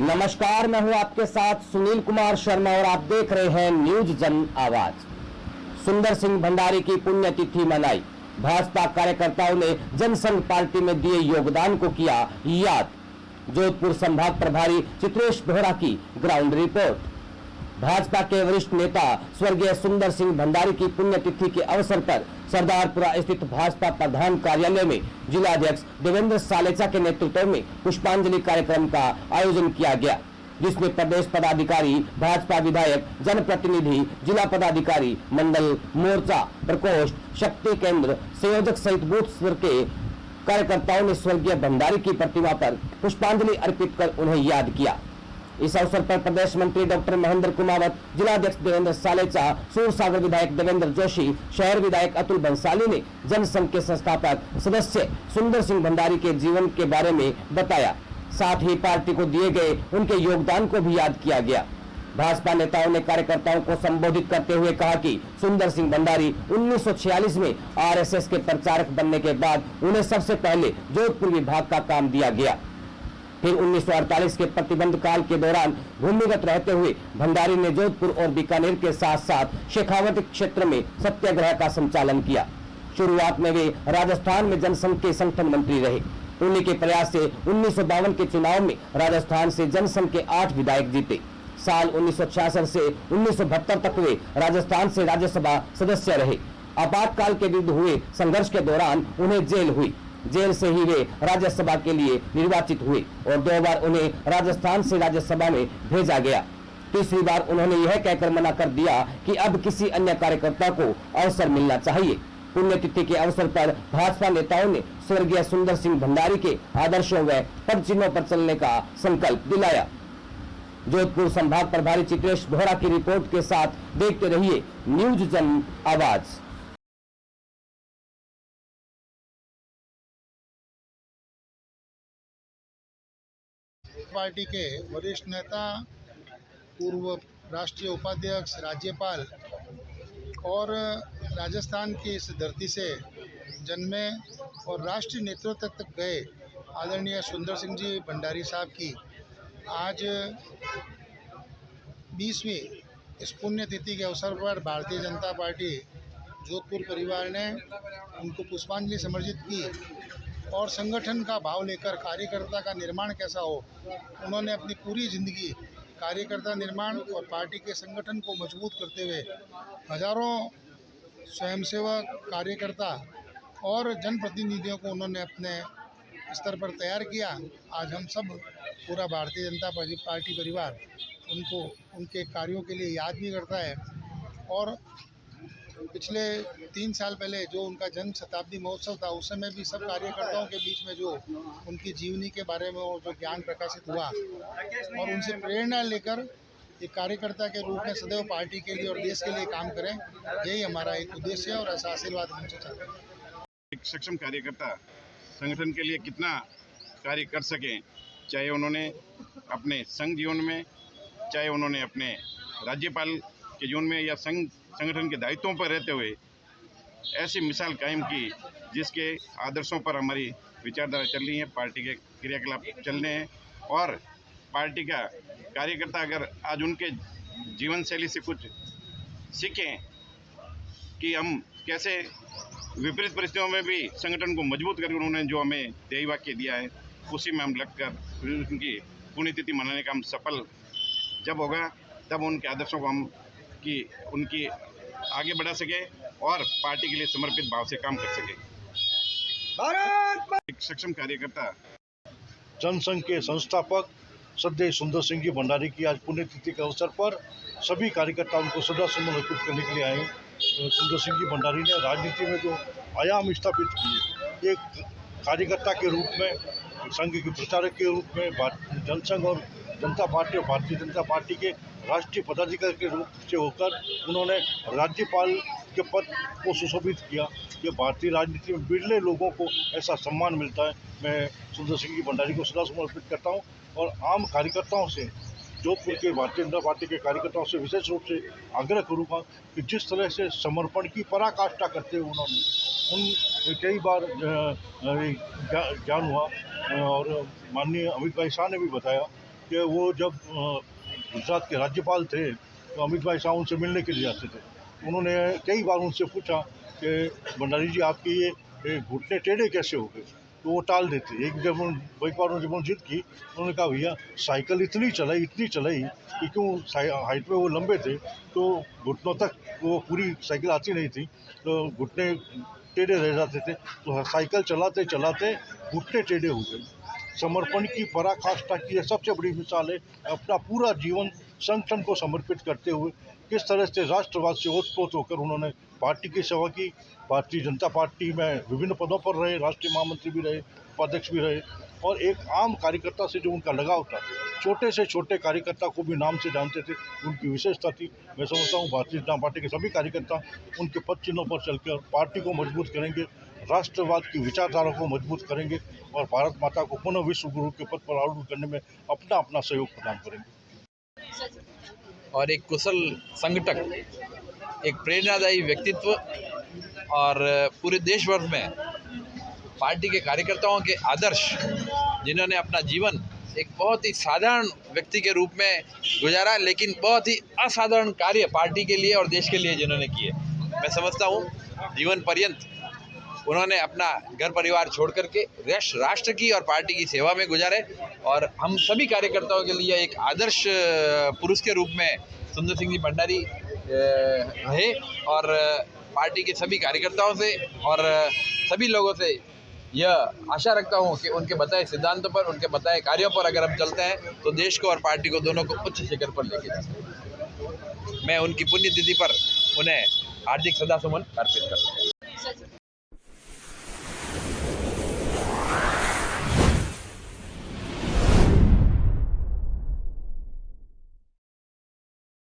नमस्कार, मैं हूं आपके साथ सुनील कुमार शर्मा और आप देख रहे हैं न्यूज जन आवाज। सुंदर सिंह भंडारी की पुण्यतिथि मनाई। भाजपा कार्यकर्ताओं ने जनसंघ पार्टी में दिए योगदान को किया याद। जोधपुर संभाग प्रभारी चित्रेश बोहरा की ग्राउंड रिपोर्ट। भाजपा के वरिष्ठ नेता स्वर्गीय सुंदर सिंह भंडारी की पुण्यतिथि के अवसर पर सरदारपुरा स्थित भाजपा प्रधान कार्यालय में जिलाध्यक्ष देवेंद्र सालेचा के नेतृत्व में पुष्पांजलि कार्यक्रम का आयोजन किया गया, जिसमें प्रदेश पदाधिकारी, भाजपा विधायक, जनप्रतिनिधि, जिला पदाधिकारी, मंडल, मोर्चा, प्रकोष्ठ, शक्ति केंद्र, संयोजक सहित बूथ स्तर के कार्यकर्ताओं ने स्वर्गीय भंडारी की प्रतिमा पर पुष्पांजलि अर्पित कर उन्हें याद किया। इस अवसर पर प्रदेश मंत्री डॉक्टर महेंद्र कुमावत, जिलाध्यक्ष देवेंद्र सालेचा, सूरसागर विधायक देवेंद्र जोशी, शहर विधायक अतुल बंसाली ने जनसंघ के संस्थापक सदस्य सुंदर सिंह भंडारी के जीवन के बारे में बताया। साथ ही पार्टी को दिए गए उनके योगदान को भी याद किया गया। भाजपा नेताओं ने कार्यकर्ताओं को संबोधित करते हुए कहा कि सुंदर सिंह भंडारी 1946 में आरएसएस के प्रचारक बनने के बाद उन्हें सबसे पहले जोधपुर विभाग का काम दिया गया। फिर 1948 के प्रतिबंध काल के दौरान भूमिगत रहते हुए भंडारी ने जोधपुर और बीकानेर के साथ साथ शेखावटी क्षेत्र में सत्याग्रह का संचालन किया। शुरुआत में वे राजस्थान में जनसंघ के संगठन मंत्री रहे। उन्हीं के प्रयास से 1952 के चुनाव में राजस्थान से जनसंघ के 8 विधायक जीते। साल 1966 से 1972 तक वे राजस्थान से राज्यसभा सदस्य रहे। आपातकाल के विरुद्ध हुए संघर्ष के दौरान उन्हें जेल हुई। जेल से ही वे राज्यसभा के लिए निर्वाचित हुए और 2 बार उन्हें राजस्थान से राज्यसभा में भेजा गया। तीसरी बार उन्होंने यह कहकर मना कर दिया कि अब किसी अन्य कार्यकर्ता को अवसर मिलना चाहिए। पुण्यतिथि के अवसर पर भाजपा नेताओं ने स्वर्गीय सुंदर सिंह भंडारी के आदर्शों व पद चिन्हों पर चलने का संकल्प दिलाया। जोधपुर संभाग प्रभारी चित्रेश बोहरा की रिपोर्ट के साथ देखते रहिए न्यूज जन आवाज। पार्टी के वरिष्ठ नेता, पूर्व राष्ट्रीय उपाध्यक्ष, राज्यपाल और राजस्थान की इस धरती से जन्मे और राष्ट्रीय नेतृत्व तक गए आदरणीय सुंदर सिंह जी भंडारी साहब की आज 20वीं इस पुण्यतिथि के अवसर पर भारतीय जनता पार्टी जोधपुर परिवार ने उनको पुष्पांजलि समर्पित की और संगठन का भाव लेकर कार्यकर्ता का निर्माण कैसा हो, उन्होंने अपनी पूरी ज़िंदगी कार्यकर्ता निर्माण और पार्टी के संगठन को मजबूत करते हुए हजारों स्वयंसेवक, कार्यकर्ता और जनप्रतिनिधियों को उन्होंने अपने स्तर पर तैयार किया। आज हम सब पूरा भारतीय जनता पार्टी परिवार उनको उनके कार्यों के लिए याद भी करता है। और पिछले 3 साल पहले जो उनका जन्म शताब्दी महोत्सव था, उस समय भी सब कार्यकर्ताओं के बीच में जो उनकी जीवनी के बारे में जो ज्ञान प्रकाशित हुआ और उनसे प्रेरणा लेकर एक कार्यकर्ता के रूप में सदैव पार्टी के लिए और देश के लिए काम करें, यही हमारा एक उद्देश्य है और ऐसा आशीर्वाद हमसे चाहते हैं। एक सक्षम कार्यकर्ता संगठन के लिए कितना कार्य कर सकें, चाहे उन्होंने अपने संघ जीवन में, चाहे उन्होंने अपने राज्यपाल के जीवन में या संगठन के दायित्वों पर रहते हुए ऐसी मिसाल कायम की जिसके आदर्शों पर हमारी विचारधारा चल रही है, पार्टी के क्रियाकलाप चल रहे हैं। और पार्टी का कार्यकर्ता अगर आज उनके जीवन शैली से कुछ सीखें कि हम कैसे विपरीत परिस्थितियों में भी संगठन को मजबूत करके उन्होंने जो हमें ध्येय वाक्य दिया है, उसी में हम लगकर उनकी पुण्यतिथि मनाने का हम सफल जब होगा, तब उनके आदर्शों को हम उनकी आगे बढ़ा सके और पार्टी के लिए समर्पित भाव से काम कर सके। एक सक्षम कार्यकर्ता जनसंघ के संस्थापक सदैव सुंदर सिंह जी भंडारी की आज पुण्यतिथि के अवसर पर सभी कार्यकर्ता उनको श्रद्धासुमन अर्पित करने के लिए आए। सुंदर सिंह जी भंडारी ने राजनीति में जो आयाम स्थापित किए, एक कार्यकर्ता के रूप में, संघ के प्रचारक के रूप में, जनसंघ और जनता पार्टी और भारतीय जनता पार्टी के राष्ट्रीय पदाधिकारी के रूप से होकर उन्होंने राज्यपाल के पद को सुशोभित किया। ये भारतीय राजनीति में बिरले लोगों को ऐसा सम्मान मिलता है। मैं सुंदर सिंह जी भंडारी को श्रद्धासुमन अर्पित करता हूँ और आम कार्यकर्ताओं से, जोधपुर के भारतीय जनता पार्टी के कार्यकर्ताओं से विशेष रूप से आग्रह करूँगा कि जिस तरह से समर्पण की पराकाष्ठा करते हुए उन्होंने कई बार ज्ञान हुआ और माननीय अमित भाई शाह ने भी बताया कि वो जब गुजरात के राज्यपाल थे तो अमित भाई शाह उनसे मिलने के लिए जाते थे। उन्होंने कई बार उनसे पूछा कि भंडारी जी आपके ये घुटने टेढ़े कैसे हो गए, तो वो टाल देते। एक बार जब जिद की, उन्होंने कहा भैया साइकिल इतनी चलाई कि क्यों हाइट में वो लंबे थे तो घुटनों तक वो पूरी साइकिल आती नहीं थी, तो घुटने टेढ़े रह जाते थे। तो साइकिल चलाते चलाते घुटने टेढ़े हो गए। समर्पण की पराकाष्ठा की यह सबसे बड़ी मिसाल है। अपना पूरा जीवन संगठन को समर्पित करते हुए किस तरह से राष्ट्रवाद से ओतप्रोत होकर उन्होंने पार्टी की सेवा की। भारतीय जनता पार्टी में विभिन्न पदों पर रहे, राष्ट्रीय महामंत्री भी रहे, उपाध्यक्ष भी रहे, और एक आम कार्यकर्ता से जो उनका लगाव था, छोटे से छोटे कार्यकर्ता को भी नाम से जानते थे, उनकी विशेषता थी। मैं समझता हूँ भारतीय जनता पार्टी के सभी कार्यकर्ता उनके पद चिन्हों पर चलकर पार्टी को मजबूत करेंगे, राष्ट्रवाद की विचारधारा को मजबूत करेंगे और भारत माता को पुनः विश्व गुरु के पद पर आरूढ़ करने में अपना अपना सहयोग प्रदान करेंगे। और एक कुशल संगठक, एक प्रेरणादायी व्यक्तित्व और पूरे देश भर में पार्टी के कार्यकर्ताओं के आदर्श, जिन्होंने अपना जीवन एक बहुत ही साधारण व्यक्ति के रूप में गुजारा, लेकिन बहुत ही असाधारण कार्य पार्टी के लिए और देश के लिए जिन्होंने किए। मैं समझता हूँ जीवन पर्यंत उन्होंने अपना घर परिवार छोड़ करके राष्ट्र की और पार्टी की सेवा में गुजारे, और हम सभी कार्यकर्ताओं के लिए एक आदर्श पुरुष के रूप में सुंदर सिंह जी भंडारी रहे। और पार्टी के सभी कार्यकर्ताओं से और सभी लोगों से यह आशा रखता हूं कि उनके बताए सिद्धांतों पर, उनके बताए कार्यों पर अगर हम चलते हैं तो देश को और पार्टी को दोनों को उच्च शिखर पर लेके जा सकते हैं। मैं उनकी पुण्यतिथि पर उन्हें हार्दिक श्रद्धासुमन अर्पित करता हूँ।